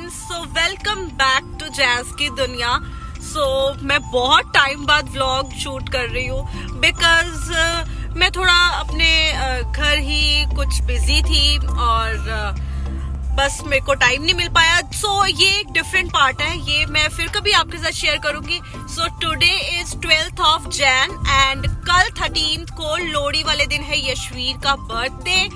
Friends, so welcome back to jazz की दुनिया। मैं बहुत टाइम बाद व्लॉग शूट कर रही हूँ बिकॉज मैं थोड़ा अपने घर ही कुछ बिजी थी और बस मेरे को टाइम नहीं मिल पाया। ये एक डिफरेंट पार्ट है, ये मैं फिर कभी आपके साथ शेयर करूंगी। Today is 12th of Jain and कल 13th को लोहड़ी वाले दिन है यशवीर का बर्थडे।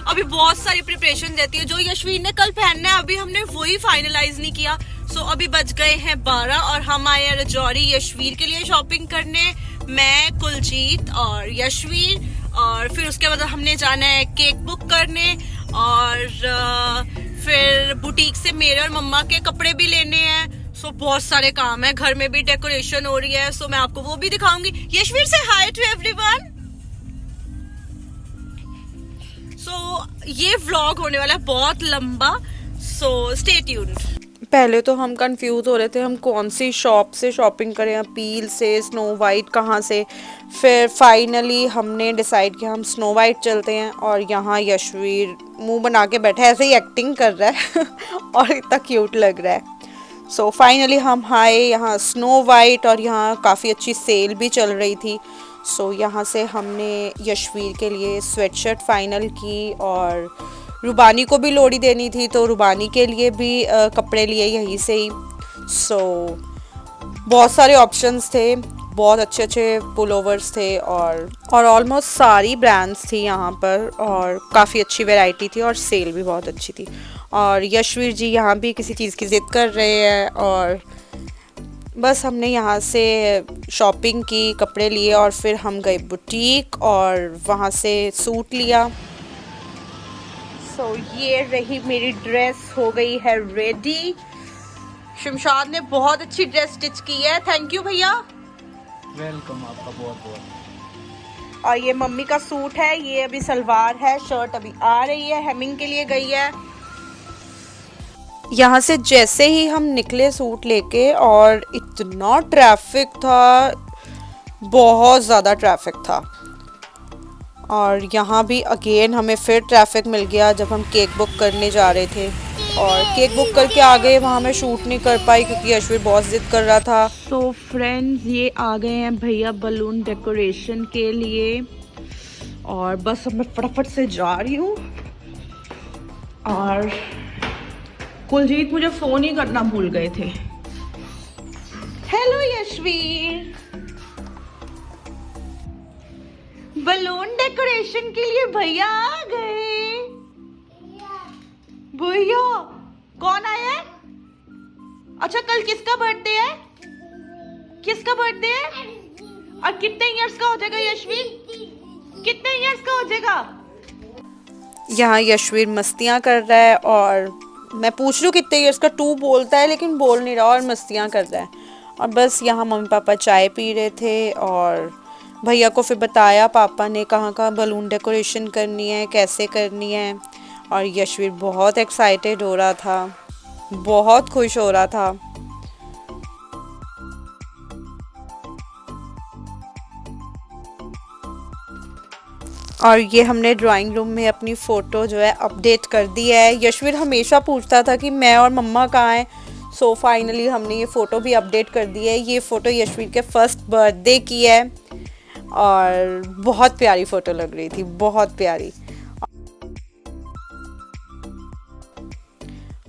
अभी बहुत सारी प्रिपरेशन रहती है जो यशवीर ने कल पहनना है, अभी हमने वही फाइनलाइज नहीं किया। अभी बज गए हैं 12 और हम आए हैं रजौरी यशवीर के लिए शॉपिंग करने, मैं, कुलजीत और यशवीर। और फिर उसके बाद हमने जाना है केक बुक करने और फिर बुटीक से मेरे और मम्मा के कपड़े भी लेने हैं। बहुत सारे काम है, घर में भी डेकोरेशन हो रही है, मैं आपको वो भी दिखाऊंगी। यशवीर से हाय टू एवरीवन। ये व्लॉग होने वाला है बहुत लंबा, स्टे ट्यून्ड। पहले तो हम कंफ्यूज हो रहे थे हम कौन सी शॉप से शॉपिंग करें, अपील से, स्नो वाइट कहाँ से। फिर फाइनली हमने डिसाइड किया हम स्नो वाइट चलते हैं। और यहाँ यशवीर मुंह बना के बैठा है, ऐसे ही एक्टिंग कर रहा है और इतना क्यूट लग रहा है। फाइनली हम आए यहाँ स्नो वाइट और यहाँ काफ़ी अच्छी सेल भी चल रही थी। यहाँ से हमने यशवीर के लिए स्वेटशर्ट फाइनल की और रुबानी को भी लोहड़ी देनी थी तो रुबानी के लिए भी कपड़े लिए यहीं से ही। बहुत सारे ऑप्शंस थे, बहुत अच्छे अच्छे पुलोवर्स थे और ऑलमोस्ट सारी ब्रांड्स थी यहाँ पर और काफ़ी अच्छी वैरायटी थी और सेल भी बहुत अच्छी थी। और यशवीर जी यहाँ भी किसी चीज़ की ज़िद कर रहे हैं और बस हमने यहाँ से शॉपिंग की, कपड़े लिए और फिर हम गए बुटीक और वहाँ से सूट लिया। ये रही मेरी ड्रेस, हो गई है रेडी। शमशाद ने बहुत अच्छी ड्रेस स्टिच की है, थैंक यू भैया। वेलकम, आपका बहुत बहुत। और ये मम्मी का सूट है, ये अभी सलवार है, शर्ट अभी आ रही है, हेमिंग के लिए गई है। यहाँ से जैसे ही हम निकले सूट लेके और इतना ट्रैफिक था, बहुत ज़्यादा ट्रैफिक था। और यहाँ भी अगेन हमें फिर ट्रैफिक मिल गया जब हम केक बुक करने जा रहे थे और केक बुक करके आ गए, वहाँ मैं शूट नहीं कर पाई क्योंकि यशवीर बहुत जिद कर रहा था। फ्रेंड्स, ये आ गए हैं भैया बलून डेकोरेशन के लिए और बस अब मैं फटाफट से जा रही हूँ। और कुलजीत मुझे फोन ही करना भूल गए थे। हेलो यशवीर, बलून डेकोरेशन के लिए भैया आ गए। भैया कौन आया है? अच्छा, कल किसका बर्थडे है? किसका बर्थडे है? और कितने इयर्स का हो जाएगा यशवीर? कितने इयर्स का हो जाएगा? यहाँ यशवीर मस्तियाँ कर रहा है और मैं पूछ रही हूँ कितने इयर्स का, 2 बोलता है लेकिन बोल नहीं रहा और मस्तियाँ कर रहा है। और बस यहाँ मम्मी पापा चाय पी रहे थे और भैया को फिर बताया पापा ने कहाँ कहाँ बलून डेकोरेशन करनी है, कैसे करनी है। और यशवीर बहुत एक्साइटेड हो रहा था, बहुत खुश हो रहा था। और ये हमने ड्राइंग रूम में अपनी फ़ोटो जो है अपडेट कर दी है। यशवीर हमेशा पूछता था कि मैं और मम्मा कहाँ हैं, फाइनली हमने ये फ़ोटो भी अपडेट कर दी है। ये फ़ोटो यशवीर के फर्स्ट बर्थडे की है और बहुत प्यारी फ़ोटो लग रही थी, बहुत प्यारी।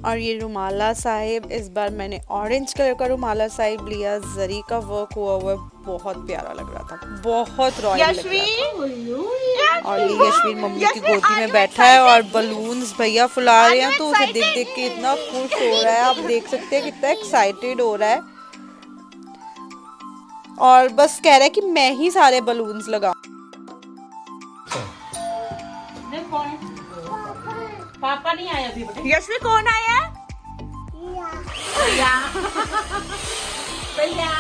और ये रुमाला साहिब, इस बार मैंने ऑरेंज कलर का रुमाला साहिब लिया, जरी का वर्क हुआ हुआ, बहुत प्यारा लग रहा था, बहुत रॉयल लग रहा था। और ये यशवीर मम्मी की गोदी में बैठा है और बलून्स भैया फुला रहे हैं तो उसे देख देख के इतना खुश हो रहा है, आप देख सकते हैं कितना एक्साइटेड हो रहा है। और बस कह रहा है कि मैं ही सारे बलून्स लगाऊं। पापा नहीं आया अभी बेटा। यशवी कौन आया है? भैया भैया।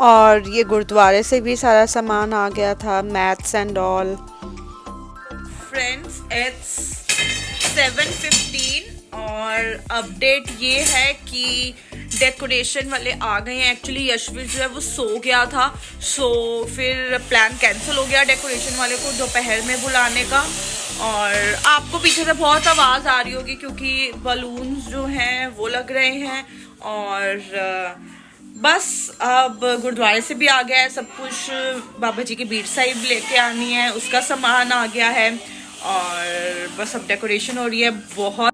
और ये गुरुद्वारे से भी सारा सामान आ गया था, maths and all. Friends, it's 7:15 और अपडेट ये है कि डेकोरेशन वाले आ गए हैं। एक्चुअली यशवीर जो है वो सो गया था, सो फिर प्लान कैंसिल हो गया डेकोरेशन वाले को दोपहर में बुलाने का। और आपको पीछे से बहुत आवाज़ आ रही होगी क्योंकि बलून्स जो हैं वो लग रहे हैं। और बस अब गुरुद्वारे से भी आ गया है सब कुछ, बाबा जी की बीट साहिब लेके आनी है, उसका सामान आ गया है। और बस अब डेकोरेशन हो रही है बहुत।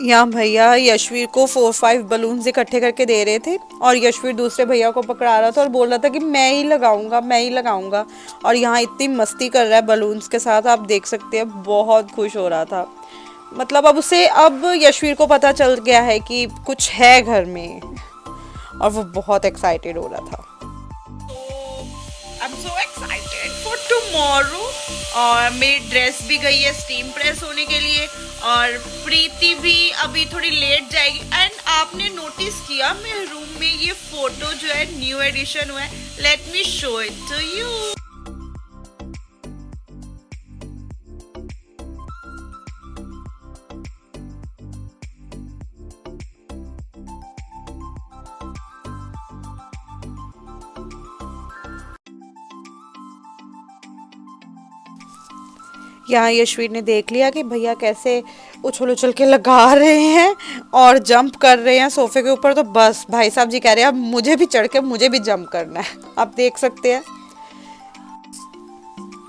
यहाँ भैया यशवीर को 4-5 बलून्स इकट्ठे करके दे रहे थे और यशवीर दूसरे भैया को पकड़ा रहा था और बोल रहा था कि मैं ही लगाऊंगा, मैं ही लगाऊंगा। और यहाँ इतनी मस्ती कर रहा है बलून्स के साथ, आप देख सकते हैं, बहुत खुश हो रहा था। मतलब अब यशवीर को पता चल गया है कि कुछ है घर में और वो बहुत एक्साइटेड हो रहा था। I'm so excited for tomorrow। और मेरी ड्रेस भी गई है स्टीम प्रेस होने के लिए और प्रीति भी अभी थोड़ी लेट जाएगी। एंड आपने नोटिस किया मेरे रूम में ये फोटो जो है न्यू एडिशन हुआ है, let me show it to you. यहाँ यशवीर ने देख लिया कि भैया कैसे उछल उछल के लगा रहे हैं और जंप कर रहे हैं सोफे के ऊपर, तो बस भाई साहब जी कह रहे हैं अब मुझे भी चढ़ के मुझे भी जंप करना है, आप देख सकते हैं।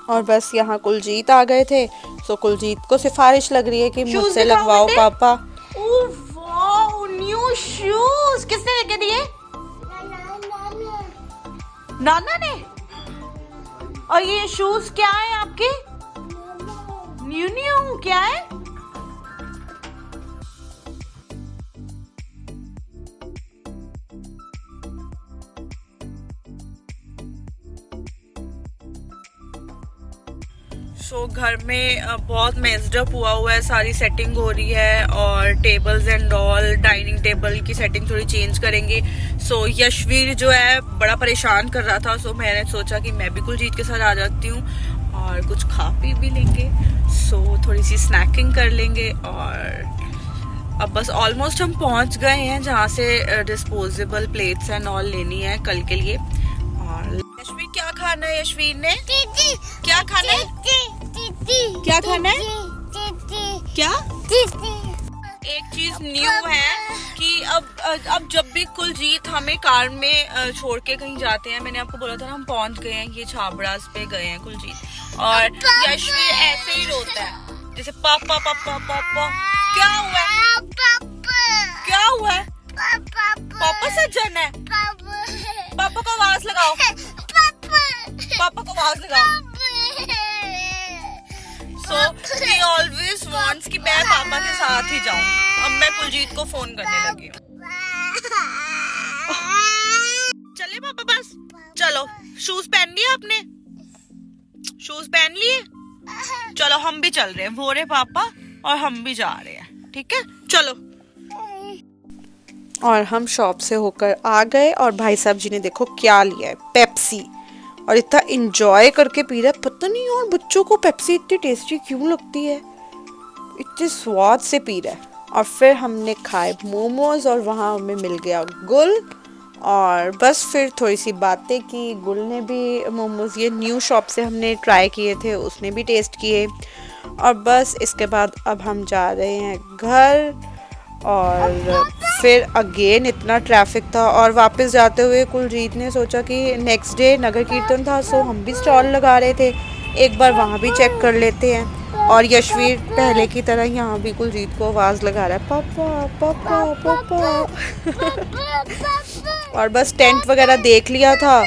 और बस यहाँ कुलजीत आ गए थे, सो कुलजीत को सिफारिश लग रही है कि मुझसे लगवाओ पापा। ओह वाओ, न्यू शूज किसने लेके दिए? नाना ने। और ये शूज क्या है आपके? न्यू न्यू क्या है? सो घर में बहुत मेस्ड अप हुआ है, सारी सेटिंग हो रही है और tables and all, dining table की सेटिंग थोड़ी चेंज करेंगे। सो यशवीर जो है बड़ा परेशान कर रहा था, सो मैंने सोचा कि मैं भी कुलजीत के साथ आ जाती हूँ और कुछ खा पी भी लेंगे। सो थोड़ी सी स्नैकिंग कर लेंगे और अब बस ऑलमोस्ट हम पहुंच गए हैं जहाँ से डिस्पोजेबल प्लेट्स एंड ऑल लेनी है कल के लिए। और यशवीर क्या खाना है? यशवीर ने क्या खाना है? क्या खाना है? क्या? एक चीज न्यू है कि अब जब भी कुलजीत हमें कार में छोड़ के कहीं जाते हैं, मैंने आपको बोला था ना हम पहुंच गए हैं, ये छाबड़ास पे गए हैं कुलजीत, और यशवीर ऐसे ही रोता है जैसे पापा पापा पापा। क्या हुआ है? क्या हुआ है? पापा सज्जन है? पापा को आवाज लगाओ, पापा को आवाज लगाओ। So he always wants कि मैं पापा के साथ ही जाऊं। अब मैं कुलजीत को फोन करने लगी हूँ। चले पापा बस, चलो शूज पहन लिए आपने? शूज पहन लिए? चलो हम भी चल रहे हैं, वो रहे पापा और हम भी जा रहे हैं, ठीक है चलो। और हम शॉप से होकर आ गए और भाई साहब जी ने देखो क्या लिया है, पेप्सी, और इतना इंजॉय करके पी रहा है। पता नहीं और बच्चों को पेप्सी इतनी टेस्टी क्यों लगती है, इतने स्वाद से पी रहा है। और फिर हमने खाए मोमोज और वहाँ हमें मिल गया गुल, और बस फिर थोड़ी सी बातें की। गुल ने भी मोमोज ये न्यू शॉप से हमने ट्राई किए थे, उसने भी टेस्ट किए। और बस इसके बाद अब हम जा रहे हैं घर। और फिर अगेन इतना ट्रैफिक था और वापस जाते हुए कुलजीत ने सोचा कि नेक्स्ट डे नगर कीर्तन था, सो हम भी स्टॉल लगा रहे थे, एक बार वहाँ भी चेक कर लेते हैं। और यशवीर पहले की तरह यहाँ भी कुलजीत को आवाज़ लगा रहा है, पापा पापा पापा। और बस टेंट वगैरह देख लिया था,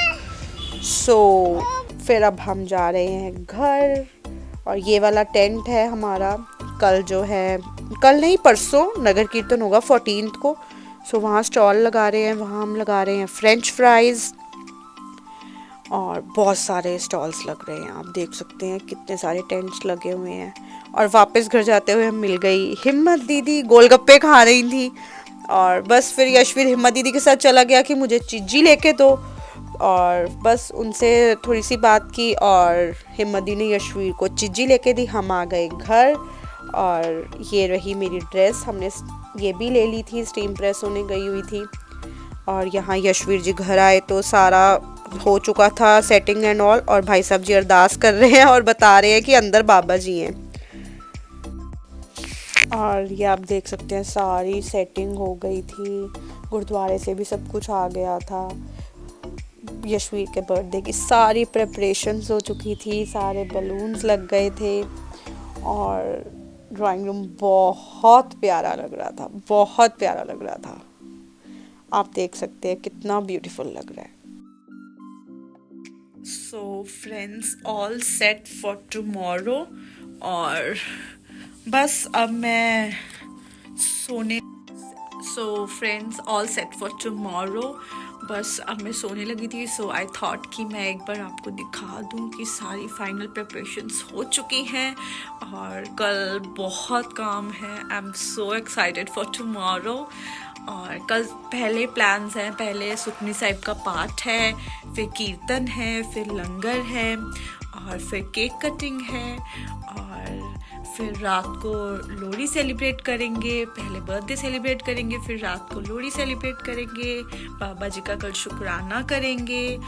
सो फिर अब हम जा रहे हैं घर। और ये वाला टेंट है हमारा, कल जो है, कल नहीं परसों नगर कीर्तन होगा 14 को, सो वहाँ स्टॉल लगा रहे हैं, वहाँ हम लगा रहे हैं फ्रेंच फ्राइज़ और बहुत सारे स्टॉल्स लग रहे हैं, आप देख सकते हैं कितने सारे टेंट्स लगे हुए हैं। और वापस घर जाते हुए हम मिल गई हिम्मत दीदी, गोलगप्पे खा रही थी। और बस फिर यशवीर हिम्मत दीदी के साथ चला गया कि मुझे चिज्जी लेके दो, और बस उनसे थोड़ी सी बात की और हिम्मदी ने यशवीर को चिज्जी लेके दी। हम आ गए घर और ये रही मेरी ड्रेस, हमने ये भी ले ली थी, स्टीम प्रेस होने गई हुई थी। और यहाँ यशवीर जी घर आए तो सारा हो चुका था सेटिंग एंड ऑल, और भाई साहब जी अरदास कर रहे हैं और बता रहे हैं कि अंदर बाबा जी हैं। और ये आप देख सकते हैं सारी सेटिंग हो गई थी, गुरुद्वारे से भी सब कुछ आ गया था। यशवीर के बर्थडे की सारी प्रिपरेशंस हो चुकी थी, सारे बलून्स लग गए थे और ड्राइंग रूम बहुत प्यारा लग रहा था, बहुत प्यारा लग रहा था। आप देख सकते हैं कितना ब्यूटीफुल लग रहा है। So friends, all set for tomorrow. और बस अब मैं सोने, so friends all set for tomorrow, बस अब मैं सोने लगी थी। सो आई थॉट कि मैं एक बार आपको दिखा दूं कि सारी फाइनल प्रिपरेशंस हो चुकी हैं और कल बहुत काम है। I am so excited for tomorrow. और कल पहले प्लान्स हैं, पहले सुखमनी साहिब का पाठ है, फिर कीर्तन है, फिर लंगर है और फिर केक कटिंग है और फिर रात को लोहड़ी सेलिब्रेट करेंगे। पहले बर्थडे सेलिब्रेट करेंगे, फिर रात को लोहड़ी सेलिब्रेट करेंगे। बाबा जी का कल शुक्राना करेंगे।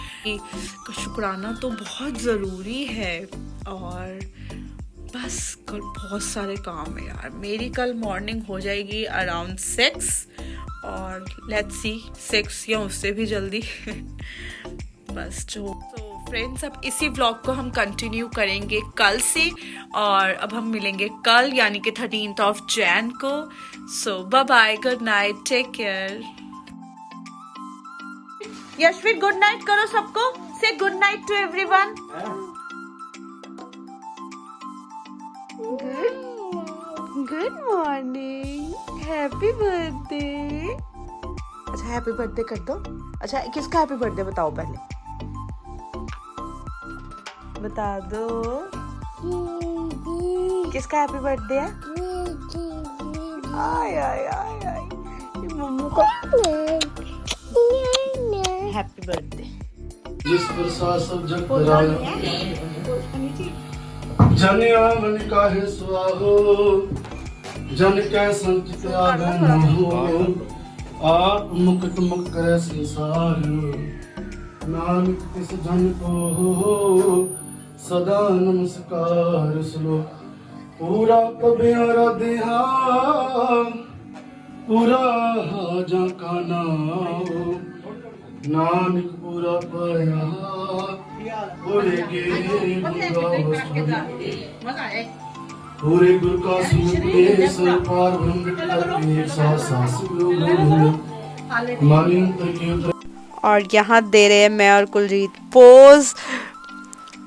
शुक्राना तो बहुत ज़रूरी है। और बस कल बहुत सारे काम है यार। मेरी कल मॉर्निंग हो जाएगी अराउंड 6 और लेट्स सी 6 या उससे भी जल्दी बस जो। तो फ्रेंड्स, अब इसी व्लॉग को हम कंटिन्यू करेंगे कल से और अब हम मिलेंगे कल यानी कि 13th of Jan को। So bye bye, good night, take care. Yashveer good night करो सबको, say good night to everyone. Good morning, happy birthday. अच्छा हैप्पी बर्थडे कर दो। अच्छा किसका हैप्पी बर्थडे बताओ, पहले बता दो किसका हैप्पी बर्थडे है। आय आय आय आय, मम्मू को हैप्पी बर्थडे। जिस प्रसाद सब जग कराया जन आवन काहे स्वाहो, जन कै संचित आगन हो, आप मुकुट मुख करे संसार, नानक तिस जन को हो सदा नमस्कार। सुनो पूरा कबियारा देहा, पूरा जा का नाम, नानक पूरा पाया पूरे पूरे गुरु का सुनिए पार ब्रह्म और यहाँ दे रहे हैं मैं और कुलजीत पोज।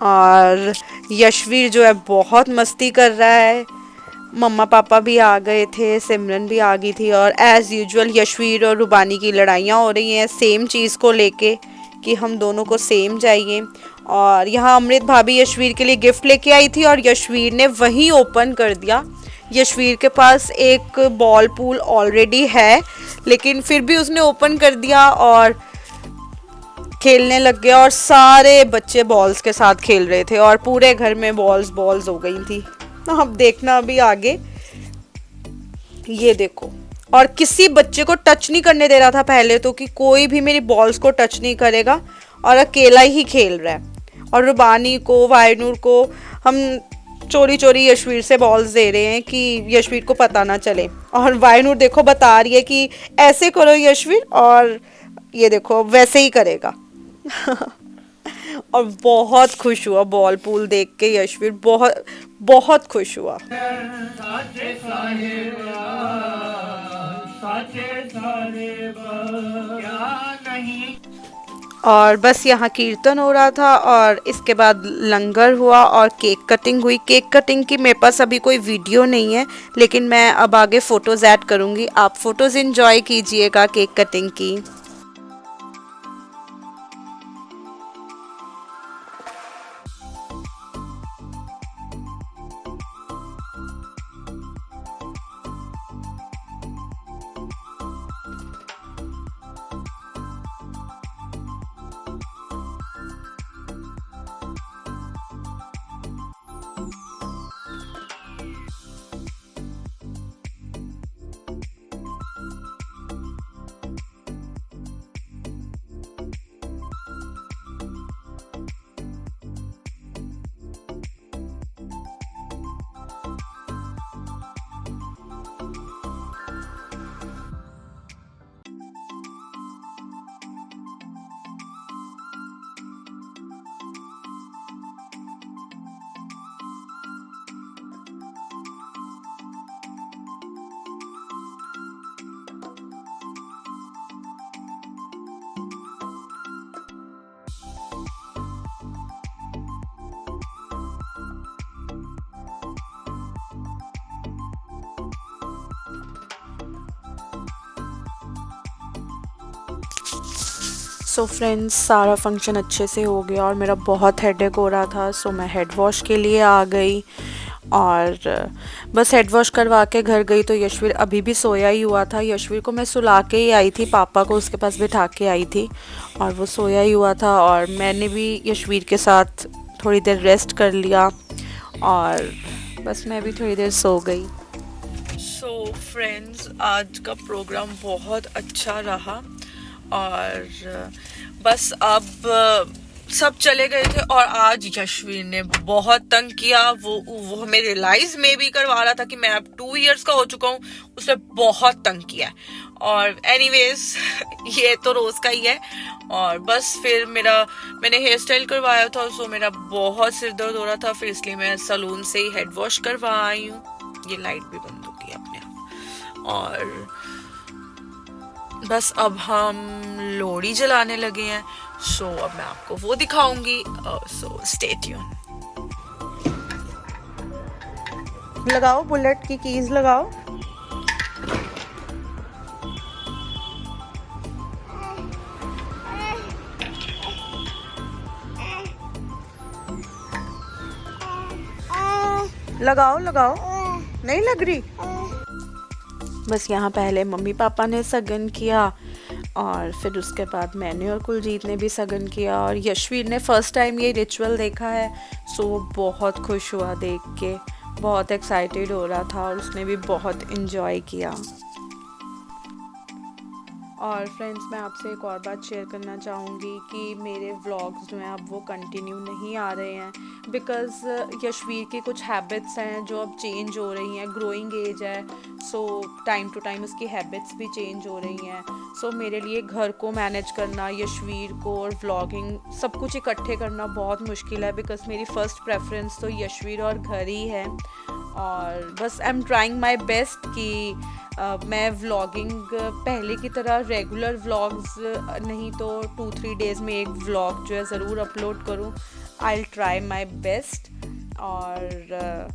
और यशवीर जो है बहुत मस्ती कर रहा है। मम्मा पापा भी आ गए थे, सिमरन भी आ गई थी और एज़ यूजुअल यशवीर और रुबानी की लड़ाइयाँ हो रही हैं सेम चीज़ को लेके कि हम दोनों को सेम चाहिए। और यहाँ अमृत भाभी यशवीर के लिए गिफ्ट लेके आई थी और यशवीर ने वहीं ओपन कर दिया। यशवीर के पास एक बॉल पूल ऑलरेडी है लेकिन फिर भी उसने ओपन कर दिया और खेलने लग गया और सारे बच्चे बॉल्स के साथ खेल रहे थे और पूरे घर में बॉल्स हो गई थी। अब देखना अभी आगे, ये देखो। और किसी बच्चे को टच नहीं करने दे रहा था पहले तो, कि कोई भी मेरी बॉल्स को टच नहीं करेगा और अकेला ही खेल रहा है। और रुबानी को, वायनूर को हम चोरी चोरी यशवीर से बॉल्स दे रहे हैं कि यशवीर को पता ना चले। और वायनूर देखो बता रही है कि ऐसे करो यशवीर, और ये देखो वैसे ही करेगा और बहुत खुश हुआ बॉल पूल देख के यशवीर, बहुत खुश हुआ। और बस यहाँ कीर्तन हो रहा था और इसके बाद लंगर हुआ और केक कटिंग हुई। केक कटिंग की मेरे पास अभी कोई वीडियो नहीं है लेकिन मैं अब आगे फ़ोटोज़ ऐड करूँगी, आप फ़ोटोज़ एंजॉय कीजिएगा केक कटिंग की। सो फ्रेंड्स, सारा फंक्शन अच्छे से हो गया और मेरा बहुत हेडेक हो रहा था, सो मैं हेड वॉश के लिए आ गई और बस हेड वॉश करवा के घर गई तो यशवीर अभी भी सोया ही हुआ था। यशवीर को मैं सुला के ही आई थी, पापा को उसके पास बिठा के आई थी और वो सोया ही हुआ था और मैंने भी यशवीर के साथ थोड़ी देर रेस्ट कर लिया और बस मैं भी थोड़ी देर सो गई। सो फ्रेंड्स, आज का प्रोग्राम बहुत अच्छा रहा और बस अब सब चले गए थे और आज यशवीर ने बहुत तंग किया। वो हमें रियलाइज में भी करवा रहा था कि मैं अब 2 इयर्स का हो चुका हूँ, उसने बहुत तंग किया है। और एनीवेज ये तो रोज का ही है। और बस फिर मैंने हेयर स्टाइल करवाया था, सो मेरा बहुत सिर दर्द हो रहा था, फिर इसलिए मैं सलून से ही हेड वॉश करवा आई हूँ। ये लाइट भी बंद होगी अपने आप। और बस अब हम लोहड़ी जलाने लगे हैं, सो अब मैं आपको वो दिखाऊंगी, सो स्टे ट्यून। लगाओ बुलेट की कीज लगाओ। लगाओ नहीं लग रही। बस यहाँ पहले मम्मी पापा ने सगन किया और फिर उसके बाद मैंने और कुलजीत ने भी सगन किया और यशवीर ने फर्स्ट टाइम ये रिचुअल देखा है, सो वो बहुत खुश हुआ देख के, बहुत एक्साइटेड हो रहा था और उसने भी बहुत इन्जॉय किया। और फ्रेंड्स, मैं आपसे एक और बात शेयर करना चाहूँगी कि मेरे व्लॉग्स जो हैं अब वो कंटिन्यू नहीं आ रहे हैं बिकॉज़ यशवीर की कुछ हैबिट्स हैं जो अब चेंज हो रही हैं। ग्रोइंग एज है, सो टाइम टू टाइम उसकी हैबिट्स भी चेंज हो रही हैं। सो मेरे लिए घर को मैनेज करना, यशवीर को और व्लॉगिंग सब कुछ इकट्ठे करना बहुत मुश्किल है बिकॉज़ मेरी फ़र्स्ट प्रेफरेंस तो यशवीर और घर ही है। और बस I am trying my best कि मैं व्लॉगिंग पहले की तरह रेगुलर व्लॉग्स नहीं तो 2-3 डेज़ में एक व्लॉग जो है ज़रूर अपलोड करूँ। I will try my best. और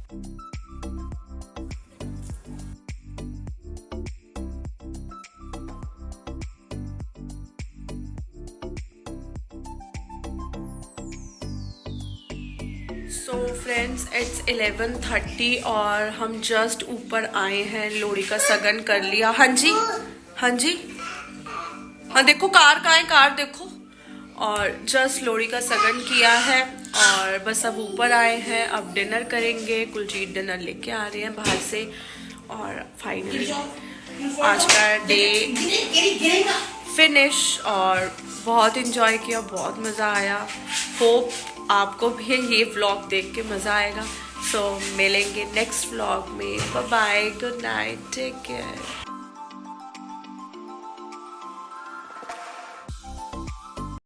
सो फ्रेंड्स, इट्स 11:30 और हम जस्ट ऊपर आए हैं। लोहड़ी का सगन कर लिया। हाँ जी हाँ, देखो कार कहाँ है, कार देखो। और जस्ट लोहड़ी का सगन किया है और बस अब ऊपर आए हैं, अब डिनर करेंगे। कुलजीत डिनर लेके आ रहे हैं बाहर से। और फाइनली आज का डे फिनिश और बहुत इन्जॉय किया, बहुत मज़ा आया। होप आपको भी ये व्लॉग देख के मज़ा आएगा। सो मिलेंगे नेक्स्ट व्लॉग में। Bye bye, good night, take care.